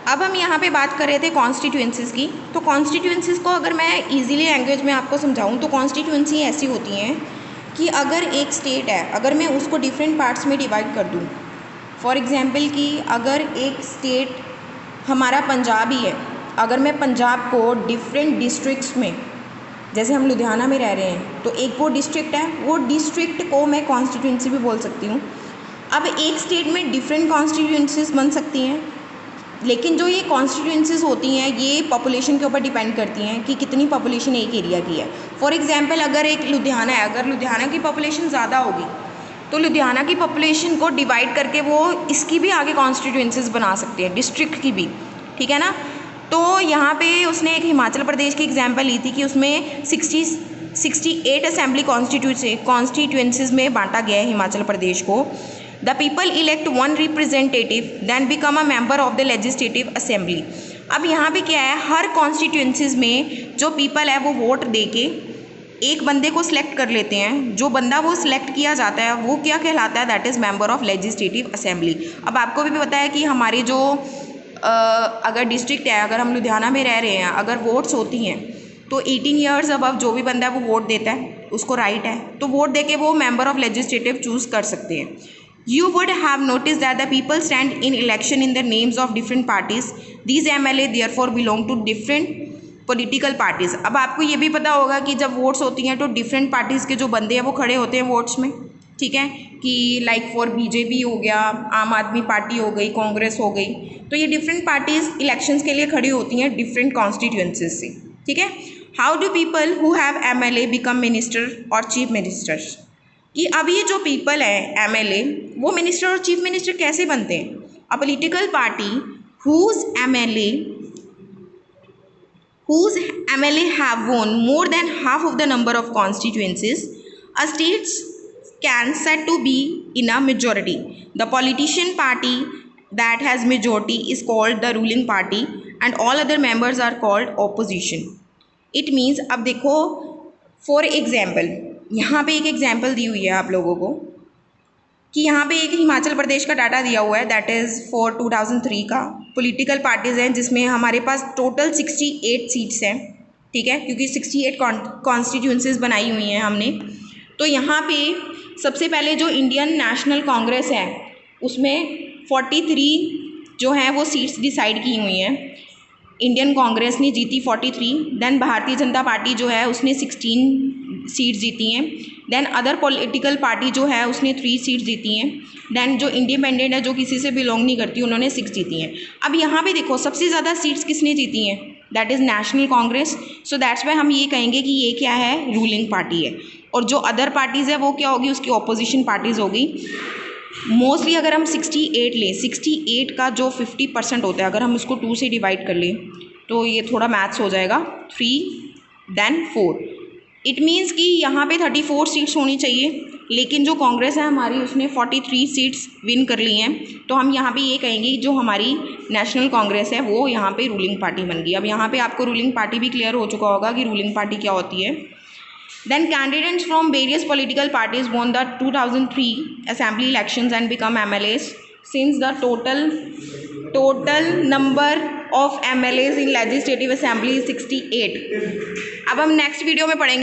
अब हम यहाँ पे बात कर रहे थे कॉन्स्टिट्यूएंसीज़ की। तो कॉन्स्टिट्यूएंसीज़ को अगर मैं इजीली लैंग्वेज में आपको समझाऊँ तो कॉन्स्टिट्यूएंसी ऐसी होती हैं कि अगर एक स्टेट है, अगर मैं उसको डिफरेंट पार्ट्स में डिवाइड कर दूँ, फॉर एग्ज़ाम्पल कि अगर एक स्टेट हमारा पंजाब ही है, अगर मैं पंजाब को डिफरेंट डिस्ट्रिक्ट्स में, जैसे हम लुधियाना में रह रहे हैं तो एक वो डिस्ट्रिक्ट है, वो डिस्ट्रिक्ट को मैं कॉन्स्टिट्यूएंसी भी बोल सकती हूँ। अब एक स्टेट में डिफरेंट कॉन्स्टिट्यूएंसीज बन सकती हैं, लेकिन जो ये कॉन्स्टिट्यूएंसीज होती हैं ये पॉपुलेशन के ऊपर डिपेंड करती हैं कि कितनी पॉपुलेशन एक एरिया की है। फॉर एग्जांपल अगर एक लुधियाना है, अगर लुधियाना की पॉपुलेशन ज़्यादा होगी तो लुधियाना की पॉपुलेशन को डिवाइड करके वो इसकी भी आगे कॉन्स्टिट्यूएंसीज बना सकते हैं, डिस्ट्रिक्ट की भी, ठीक है ना। तो यहाँ पे उसने एक हिमाचल प्रदेश की एग्जाम्पल ली थी कि उसमें 68 असेंबली कॉन्स्टिट्यूएंसीज में बांटा गया है हिमाचल प्रदेश को। The people elect one representative then become a member of the legislative assembly. अब यहाँ पे क्या है, हर कॉन्स्टिट्यूएंसीज में जो पीपल है वो वोट दे के एक बंदे को सिलेक्ट कर लेते हैं। जो बंदा वो सिलेक्ट किया जाता है वो क्या कहलाता है, that is member of legislative assembly. अब आपको भी पता है कि हमारी जो अगर डिस्ट्रिक्ट है, अगर हम लुधियाना में रह रहे हैं, अगर वोट्स होती हैं तो 18 ईयर्स अबव जो भी बंदा है वो वोट देता है, उसको राइट है, तो वोट देके वो मेंबर ऑफ लेजिस्लेटिव चूज़ कर सकते हैं। You would have noticed that the people stand in election in the names of different parties. These MLA therefore belong to different political parties. अब आपको ये भी पता होगा कि जब वोट्स होती हैं तो डिफरेंट पार्टीज़ के जो बंदे हैं वो खड़े होते हैं वोट्स में, ठीक है, कि लाइक फॉर बीजेपी हो गया, आम आदमी पार्टी हो गई, कांग्रेस हो गई, तो ये डिफरेंट पार्टीज़ इलेक्शंस के लिए खड़ी होती हैं डिफरेंट कॉन्स्टिट्यूएंसीज से, ठीक है। How do people who have MLA become minister और चीफ मिनिस्टर्स, कि अब ये जो पीपल है MLA वो मिनिस्टर और चीफ मिनिस्टर कैसे बनते हैं। A political party whose MLA have won more than half of the number of constituencies, a state can said to be in a majority. The politician party that has majority is called the ruling party and all other members are called opposition. It means, अब देखो for example, यहाँ पे एक example दी हुई है आप लोगों को कि यहाँ पे एक हिमाचल प्रदेश का डाटा दिया हुआ है, दैट इज़ फॉर 2003 का। पॉलिटिकल पार्टीज़ हैं जिसमें हमारे पास टोटल 68 सीट्स हैं, ठीक है, क्योंकि 68 कॉन्स्टिट्यूएंसीज बनाई हुई हैं हमने। तो यहाँ पे सबसे पहले जो इंडियन नेशनल कांग्रेस है उसमें 43 जो हैं वो सीट्स डिसाइड की हुई हैं। इंडियन कांग्रेस ने जीती 43, देन भारतीय जनता पार्टी जो है उसने 16 सीट्स जीती हैं, देन अदर पॉलिटिकल पार्टी जो है उसने 3 सीट्स जीती हैं, देन जो इंडिपेंडेंट है जो किसी से बिलोंग नहीं करती उन्होंने 6 जीती हैं। अब यहाँ पे देखो सबसे ज़्यादा सीट्स किसने जीती हैं, that is national Congress. So that's why हम ये कहेंगे कि ये क्या है, रूलिंग पार्टी है। और जो अदर पार्टीज़ है वो क्या होगी, उसकी ऑपोजिशन पार्टीज़ होगी। मोस्टली अगर हम 68 लें, 68 का जो 50% होता है अगर हम उसको 2 से डिवाइड कर लें तो ये थोड़ा मैथ्स हो जाएगा, 3 देन 4। इट मीन्स कि यहाँ पे 34 सीट्स होनी चाहिए, लेकिन जो कांग्रेस है हमारी उसने 43 सीट्स विन कर ली हैं। तो हम यहाँ पे ये कहेंगे कि जो हमारी नेशनल कांग्रेस है वो यहाँ पे रूलिंग पार्टी बन गई। अब यहाँ पे आपको रूलिंग पार्टी भी क्लियर हो चुका होगा कि रूलिंग पार्टी क्या होती है। Then candidates from various political parties won the 2003 assembly elections and become MLAs. Since the total number of MLAs in legislative assembly is 68. अब हम नेक्स्ट वीडियो में पढ़ेंगे